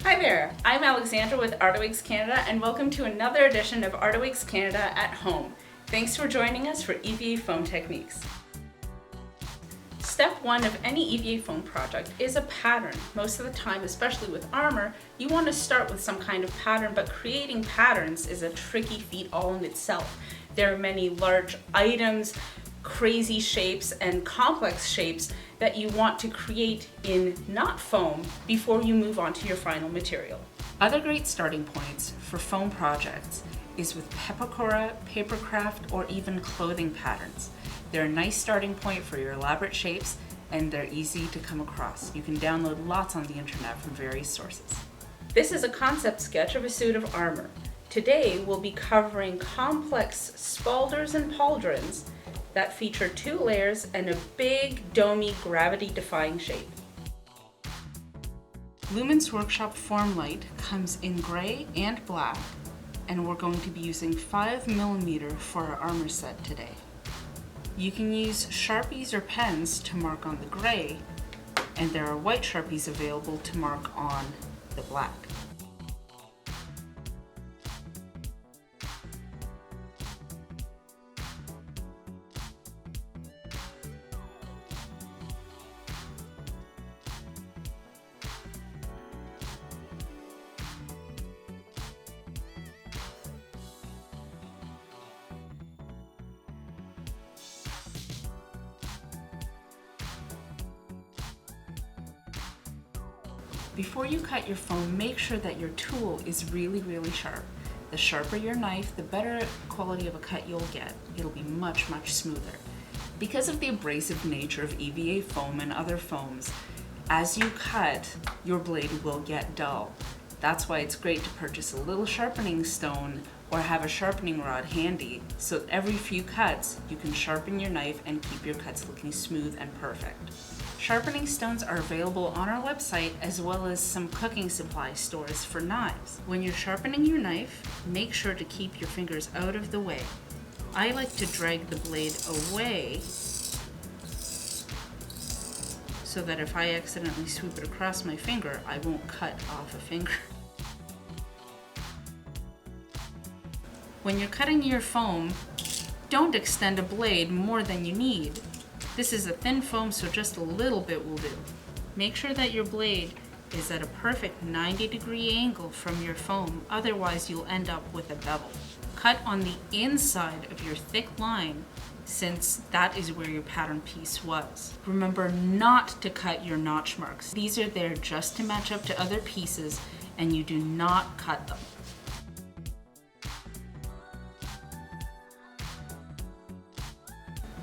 Hi there, I'm Alexandra with Arda Wigs Canada and welcome to another edition of Arda Wigs Canada at Home. Thanks for joining us for EVA Foam techniques. Step one of any EVA foam project is a pattern. Most of the time, especially with armor, you want to start with some kind of pattern, but creating patterns is a tricky feat all in itself. There are many large items, crazy shapes, and complex shapes that you want to create in not foam before you move on to your final material. Other great starting points for foam projects is with pepakura, papercraft, or even clothing patterns. They're a nice starting point for your elaborate shapes and they're easy to come across. You can download lots on the internet from various sources. This is a concept sketch of a suit of armor. Today we'll be covering complex spalders and pauldrons that feature two layers and a big, domy, gravity-defying shape. Lumen's Workshop Form Light comes in gray and black, and we're going to be using 5mm for our armor set today. You can use Sharpies or pens to mark on the gray, and there are white Sharpies available to mark on the black. Before you cut your foam, make sure that your tool is really sharp. The sharper your knife, the better quality of a cut you'll get. It'll be much smoother. Because of the abrasive nature of EVA foam and other foams, as you cut, your blade will get dull. That's why it's great to purchase a little sharpening stone or have a sharpening rod handy, so every few cuts you can sharpen your knife and keep your cuts looking smooth and perfect. Sharpening stones are available on our website as well as some cooking supply stores for knives. When you're sharpening your knife, make sure to keep your fingers out of the way. I like to drag the blade away so that if I accidentally sweep it across my finger, I won't cut off a finger. When you're cutting your foam, don't extend a blade more than you need. This is a thin foam, so just a little bit will do. Make sure that your blade is at a perfect 90-degree angle from your foam, otherwise you'll end up with a bevel. Cut on the inside of your thick line, since that is where your pattern piece was. Remember not to cut your notch marks. These are there just to match up to other pieces, and you do not cut them.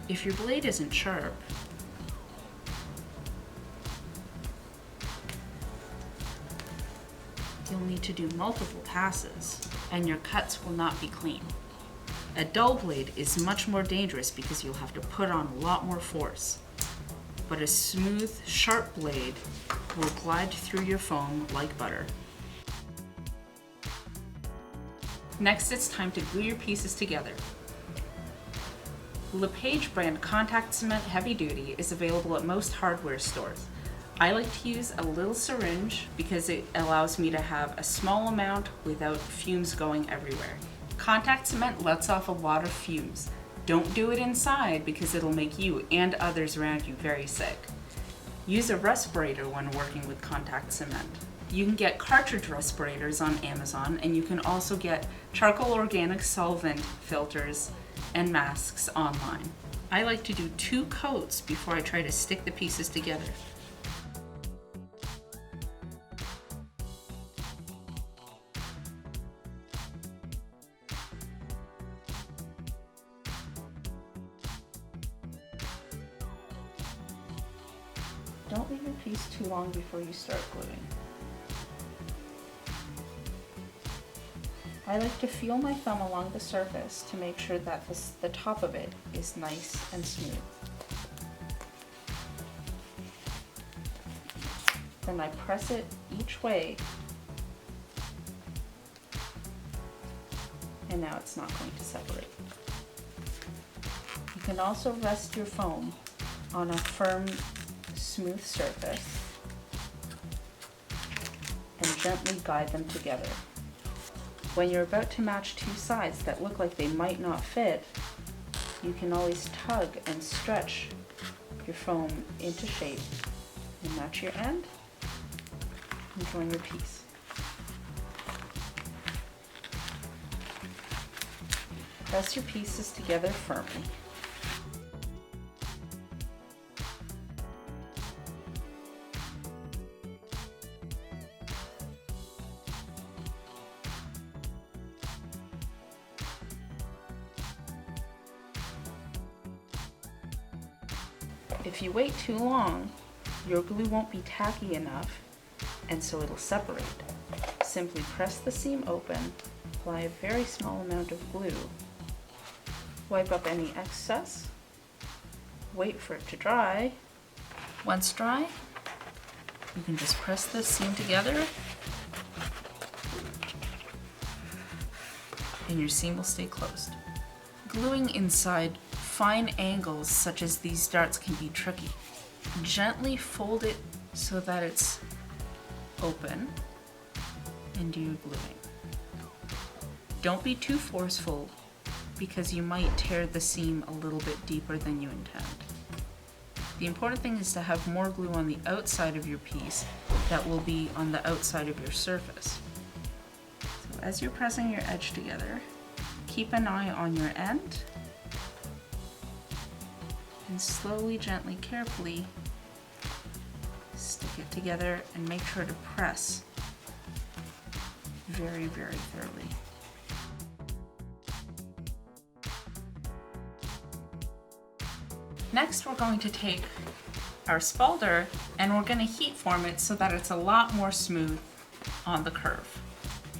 If your blade isn't sharp, you'll need to do multiple passes, and your cuts will not be clean. A dull blade is much more dangerous because you'll have to put on a lot more force. But a smooth, sharp blade will glide through your foam like butter. Next, it's time to glue your pieces together. LePage brand contact cement heavy duty is available at most hardware stores. I like to use a little syringe because it allows me to have a small amount without fumes going everywhere. Contact cement lets off a lot of fumes. Don't do it inside because it'll make you and others around you very sick. Use a respirator when working with contact cement. You can get cartridge respirators on Amazon, and you can also get charcoal organic solvent filters and masks online. I like to do 2 coats before I try to stick the pieces together. Don't leave your piece too long before you start gluing. I like to feel my thumb along the surface to make sure that the top of it is nice and smooth. Then I press it each way, and now it's not going to separate. You can also rest your foam on a firm, smooth surface and gently guide them together. When you're about to match two sides that look like they might not fit, you can always tug and stretch your foam into shape and match your end and join your piece. Press your pieces together firmly. If you wait too long, your glue won't be tacky enough, and so it'll separate. Simply press the seam open, apply a very small amount of glue, wipe up any excess, wait for it to dry. Once dry, you can just press the seam together, and your seam will stay closed. Gluing inside fine angles such as these darts can be tricky. Gently fold it so that it's open and do your gluing. Don't be too forceful because you might tear the seam a little bit deeper than you intend. The important thing is to have more glue on the outside of your piece that will be on the outside of your surface. So as you're pressing your edge together, keep an eye on your end and slowly, gently, carefully stick it together and make sure to press very, very thoroughly. Next, we're going to take our spalder and we're going to heat form it so that it's a lot more smooth on the curve.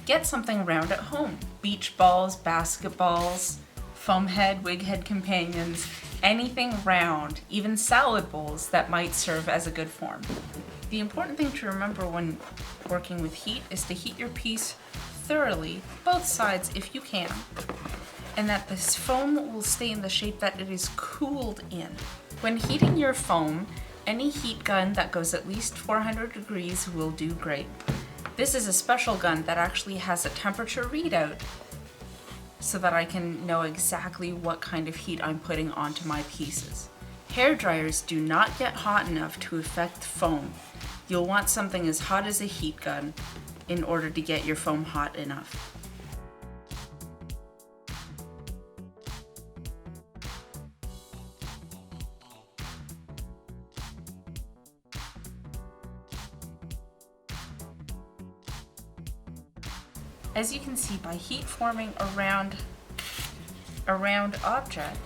Get something round at home. Beach balls, basketballs, foam head, wig head companions, anything round, even salad bowls that might serve as a good form. The important thing to remember when working with heat is to heat your piece thoroughly, both sides if you can, and that this foam will stay in the shape that it is cooled in. When heating your foam, any heat gun that goes at least 400 degrees will do great. This is a special gun that actually has a temperature readout so that I can know exactly what kind of heat I'm putting onto my pieces. Hair dryers do not get hot enough to affect foam. You'll want something as hot as a heat gun in order to get your foam hot enough. As you can see, by heat forming around a round object,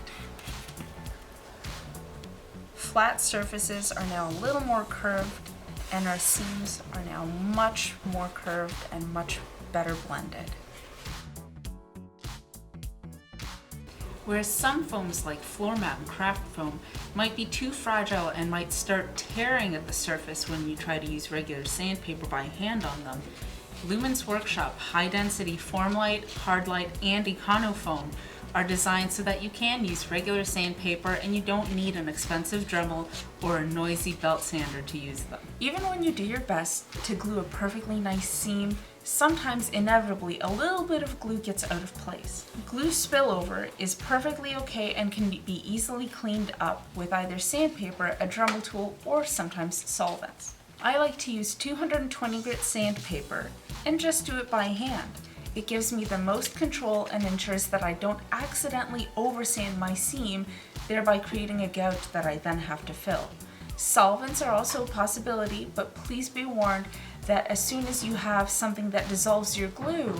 flat surfaces are now a little more curved and our seams are now much more curved and much better blended. Whereas some foams like floor mat and craft foam might be too fragile and might start tearing at the surface when you try to use regular sandpaper by hand on them, Lumen's Workshop High Density Formlite, Hardlite, and Econo Foam are designed so that you can use regular sandpaper and you don't need an expensive Dremel or a noisy belt sander to use them. Even when you do your best to glue a perfectly nice seam, sometimes inevitably a little bit of glue gets out of place. Glue spillover is perfectly okay and can be easily cleaned up with either sandpaper, a Dremel tool, or sometimes solvents. I like to use 220 grit sandpaper and just do it by hand. It gives me the most control and ensures that I don't accidentally oversand my seam, thereby creating a gouge that I then have to fill. Solvents are also a possibility, but please be warned that as soon as you have something that dissolves your glue,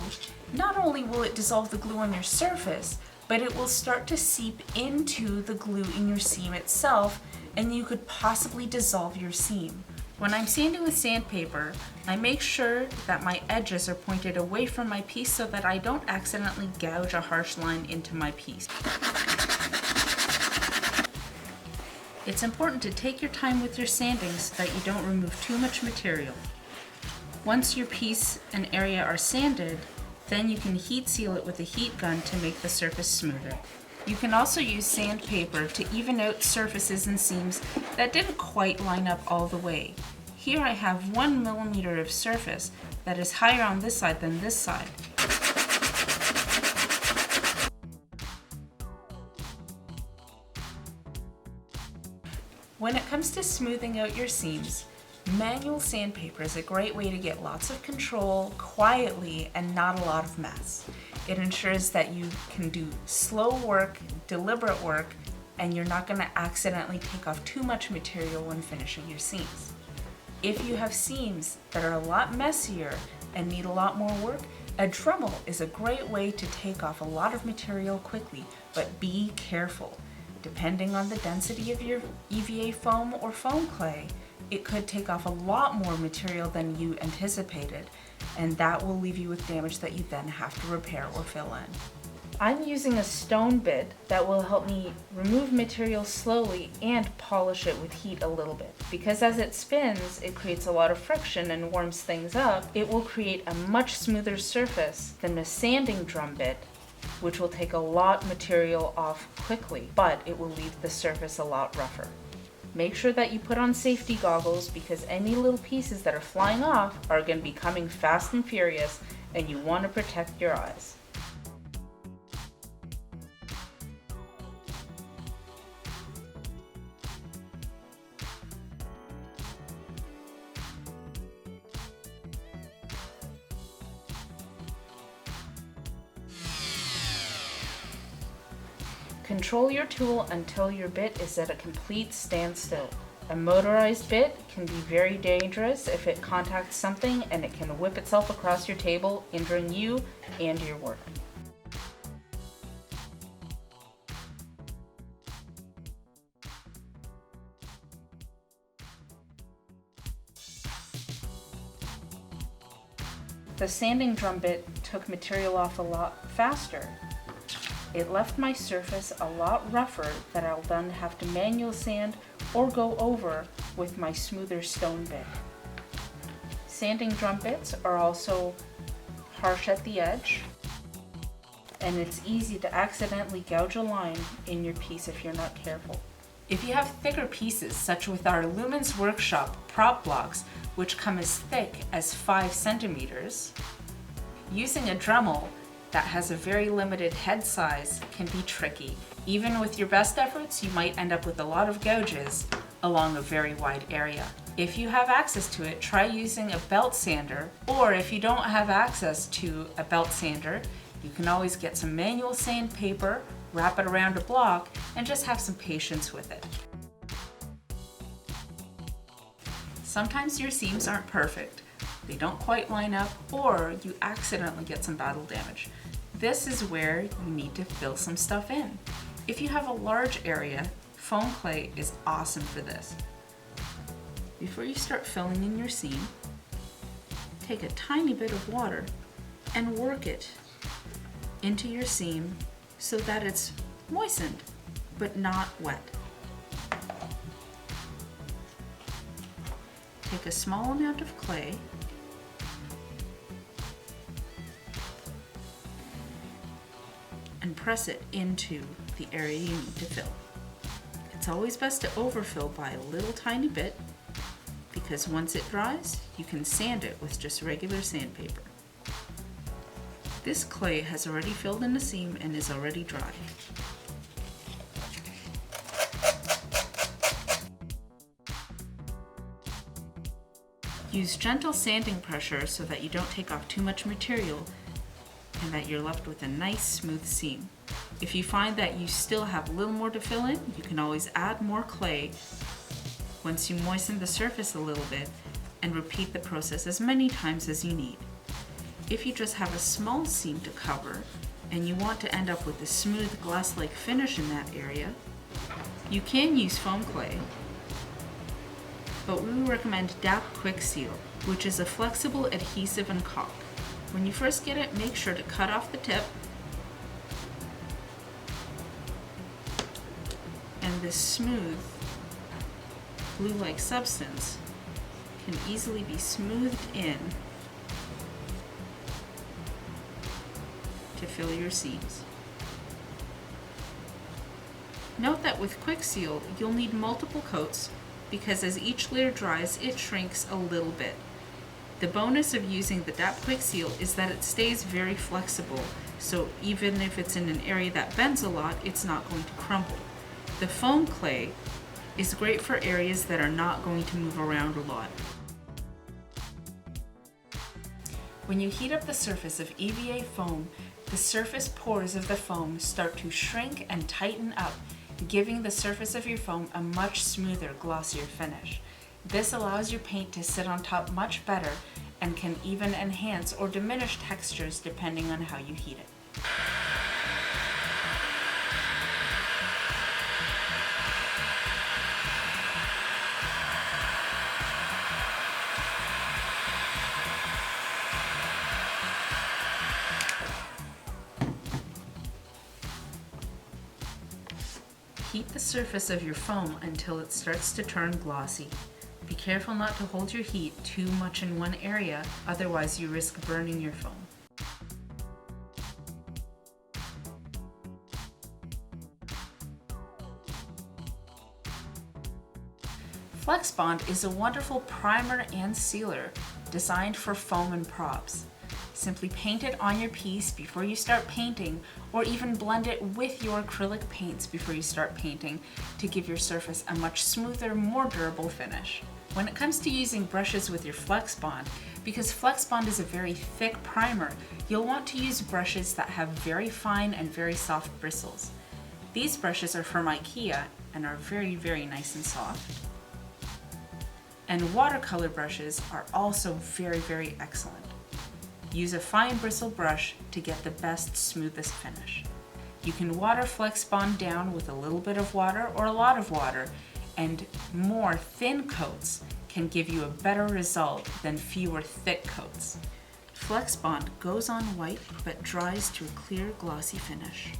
not only will it dissolve the glue on your surface, but it will start to seep into the glue in your seam itself, and you could possibly dissolve your seam. When I'm sanding with sandpaper, I make sure that my edges are pointed away from my piece so that I don't accidentally gouge a harsh line into my piece. It's important to take your time with your sanding so that you don't remove too much material. Once your piece and area are sanded, then you can heat seal it with a heat gun to make the surface smoother. You can also use sandpaper to even out surfaces and seams that didn't quite line up all the way. Here I have 1 millimeter of surface, that is higher on this side than this side. When it comes to smoothing out your seams, manual sandpaper is a great way to get lots of control quietly and not a lot of mess. It ensures that you can do slow work, deliberate work, and you're not going to accidentally take off too much material when finishing your seams. If you have seams that are a lot messier and need a lot more work, a Dremel is a great way to take off a lot of material quickly, but be careful. Depending on the density of your EVA foam or foam clay, it could take off a lot more material than you anticipated, and that will leave you with damage that you then have to repair or fill in. I'm using a stone bit that will help me remove material slowly and polish it with heat a little bit. Because as it spins, it creates a lot of friction and warms things up, it will create a much smoother surface than a sanding drum bit, which will take a lot of material off quickly, but it will leave the surface a lot rougher. Make sure that you put on safety goggles because any little pieces that are flying off are going to be coming fast and furious, and you want to protect your eyes. Control your tool until your bit is at a complete standstill. A motorized bit can be very dangerous if it contacts something, and it can whip itself across your table, injuring you and your work. The sanding drum bit took material off a lot faster. It left my surface a lot rougher that I'll then have to manual sand or go over with my smoother stone bit. Sanding drum bits are also harsh at the edge, and it's easy to accidentally gouge a line in your piece if you're not careful. If you have thicker pieces, such with our Lumens Workshop prop blocks, which come as thick as 5 centimeters, using a Dremel that has a very limited head size can be tricky. Even with your best efforts, you might end up with a lot of gouges along a very wide area. If you have access to it, try using a belt sander, or if you don't have access to a belt sander, you can always get some manual sandpaper, wrap it around a block, and just have some patience with it. Sometimes your seams aren't perfect. They don't quite line up, or you accidentally get some battle damage. This is where you need to fill some stuff in. If you have a large area, foam clay is awesome for this. Before you start filling in your seam, take a tiny bit of water and work it into your seam so that it's moistened but not wet. Take a small amount of clay and press it into the area you need to fill. It's always best to overfill by a little tiny bit, because once it dries, you can sand it with just regular sandpaper. This clay has already filled in the seam and is already dry. Use gentle sanding pressure so that you don't take off too much material and that you're left with a nice smooth seam. If you find that you still have a little more to fill in, you can always add more clay once you moisten the surface a little bit and repeat the process as many times as you need. If you just have a small seam to cover and you want to end up with a smooth glass-like finish in that area, you can use foam clay, but we recommend DAP Quick Seal, which is a flexible adhesive and caulk. When you first get it, make sure to cut off the tip, and this smooth glue-like substance can easily be smoothed in to fill your seams. Note that with Quick Seal, you'll need multiple coats because as each layer dries, it shrinks a little bit. The bonus of using the DAP Quick Seal is that it stays very flexible, so even if it's in an area that bends a lot, it's not going to crumble. The foam clay is great for areas that are not going to move around a lot. When you heat up the surface of EVA foam, the surface pores of the foam start to shrink and tighten up, giving the surface of your foam a much smoother, glossier finish. This allows your paint to sit on top much better and can even enhance or diminish textures depending on how you heat it. Heat the surface of your foam until it starts to turn glossy. Be careful not to hold your heat too much in one area, otherwise you risk burning your foam. Flex Bond is a wonderful primer and sealer designed for foam and props. Simply paint it on your piece before you start painting, or even blend it with your acrylic paints before you start painting to give your surface a much smoother, more durable finish. When it comes to using brushes with your Flex Bond, because Flex Bond is a very thick primer, you'll want to use brushes that have very fine and very soft bristles. These brushes are from IKEA and are very, very nice and soft. And watercolor brushes are also very, very excellent. Use a fine bristle brush to get the best, smoothest finish. You can water Flex Bond down with a little bit of water or a lot of water, and more thin coats can give you a better result than fewer thick coats. Flex Bond goes on white but dries to a clear, glossy finish.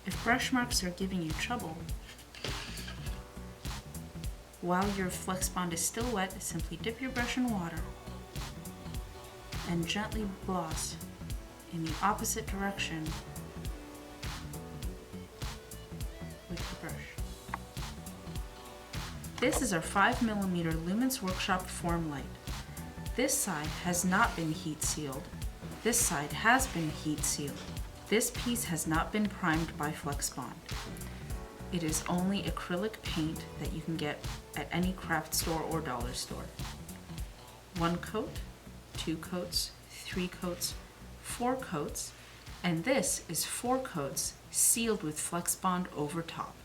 If brush marks are giving you trouble, while your Flex Bond is still wet, simply dip your brush in water and gently gloss in the opposite direction with the brush. This is our 5mm Lumens Workshop Form Light. This side has not been heat sealed. This side has been heat sealed. This piece has not been primed by Flex Bond. It is only acrylic paint that you can get at any craft store or dollar store. 1 coat, 2 coats, 3 coats, 4 coats, and this is 4 coats sealed with Flex Bond over top.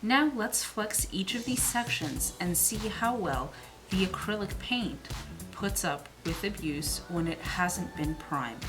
Now let's flex each of these sections and see how well the acrylic paint puts up with abuse when it hasn't been primed.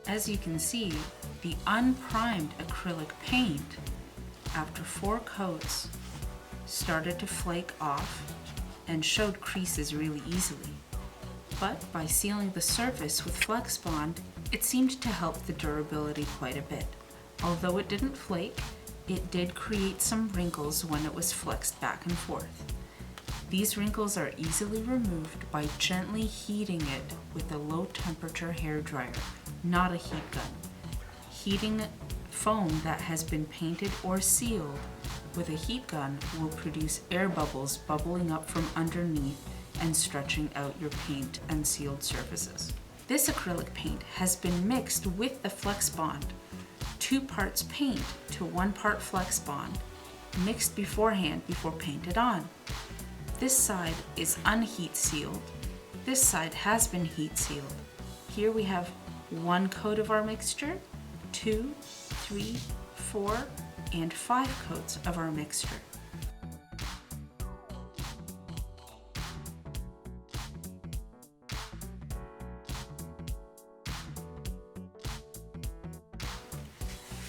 As you can see, the unprimed acrylic paint, after 4 coats, started to flake off and showed creases really easily. But by sealing the surface with Flex Bond, it seemed to help the durability quite a bit. Although it didn't flake, it did create some wrinkles when it was flexed back and forth. These wrinkles are easily removed by gently heating it with a low temperature hairdryer, not a heat gun. Heating foam that has been painted or sealed with a heat gun will produce air bubbles bubbling up from underneath and stretching out your paint and sealed surfaces. This acrylic paint has been mixed with the Flex Bond, 2 parts paint to 1 part Flex Bond, mixed beforehand before painted on. This side is unheat sealed. This side has been heat sealed. Here we have 1 coat of our mixture, 2, 3, 4, and 5 coats of our mixture.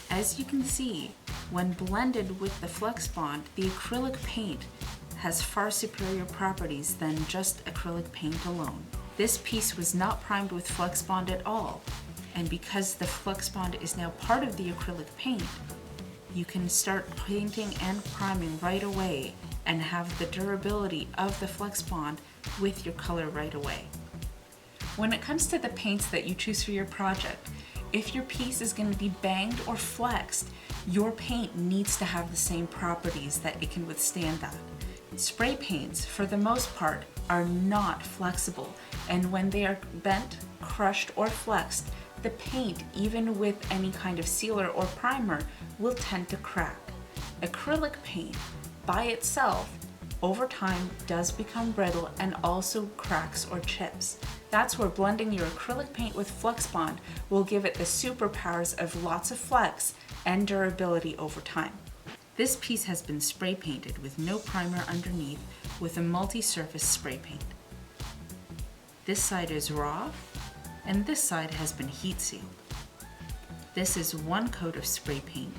As you can see, When blended with the Flex Bond, the acrylic paint has far superior properties than just acrylic paint alone. This piece was not primed with Flex Bond at all, and because the Flex Bond is now part of the acrylic paint, you can start painting and priming right away and have the durability of the Flex Bond with your color right away. When it comes to the paints that you choose for your project, if your piece is going to be banged or flexed, your paint needs to have the same properties that it can withstand that. Spray paints, for the most part, are not flexible, and when they are bent, crushed, or flexed, the paint, even with any kind of sealer or primer, will tend to crack. Acrylic paint, by itself, over time does become brittle and also cracks or chips. That's where blending your acrylic paint with Flex Bond will give it the superpowers of lots of flex and durability over time. This piece has been spray painted with no primer underneath with a multi-surface spray paint. This side is raw, and this side has been heat sealed. This is one coat of spray paint,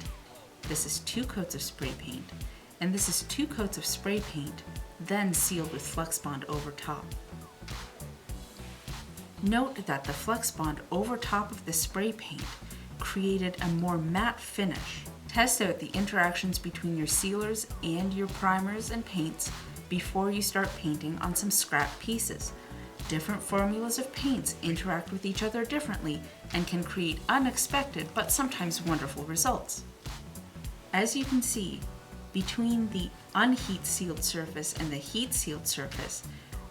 this is 2 coats of spray paint, and this is 2 coats of spray paint, then sealed with Flex Bond over top. Note that the Flex Bond over top of the spray paint created a more matte finish. Test out the interactions between your sealers and your primers and paints before you start painting on some scrap pieces. Different formulas of paints interact with each other differently and can create unexpected but sometimes wonderful results. As you can see, between the unheat sealed surface and the heat sealed surface,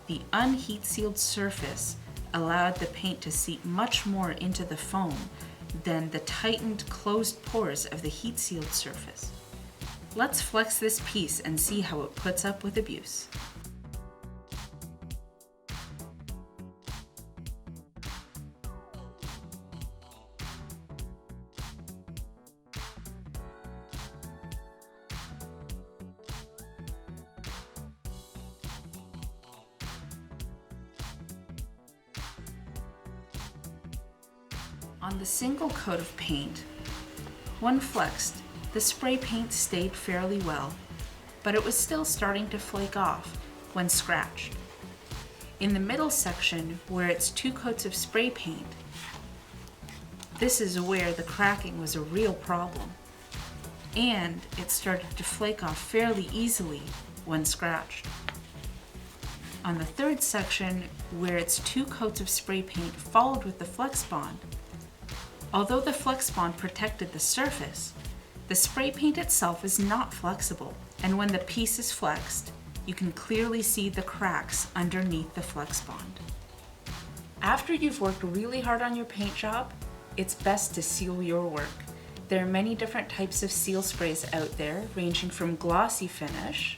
the unheat sealed surface allowed the paint to seep much more into the foam than the tightened closed pores of the heat sealed surface. Let's flex this piece and see how it puts up with abuse. On the single coat of paint, when flexed, the spray paint stayed fairly well, but it was still starting to flake off when scratched. In the middle section, where it's 2 coats of spray paint, this is where the cracking was a real problem, and it started to flake off fairly easily when scratched. On the third section, where it's 2 coats of spray paint followed with the Flex Bond, although the Flex Bond protected the surface, the spray paint itself is not flexible, and when the piece is flexed, you can clearly see the cracks underneath the Flex Bond. After you've worked really hard on your paint job, it's best to seal your work. There are many different types of seal sprays out there, ranging from glossy finish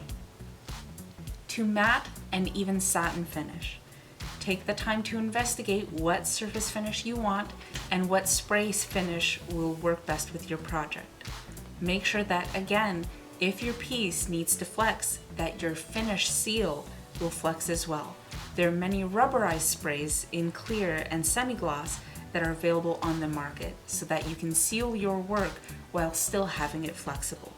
to matte and even satin finish. Take the time to investigate what surface finish you want and what spray finish will work best with your project. Make sure that, again, if your piece needs to flex, that your finish seal will flex as well. There are many rubberized sprays in clear and semi-gloss that are available on the market so that you can seal your work while still having it flexible.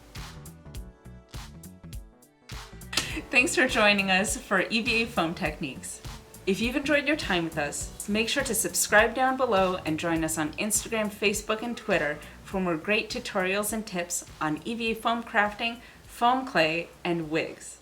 Thanks for joining us for EVA Foam Techniques. If you've enjoyed your time with us, make sure to subscribe down below and join us on Instagram, Facebook, and Twitter for more great tutorials and tips on EVA foam crafting, foam clay, and wigs.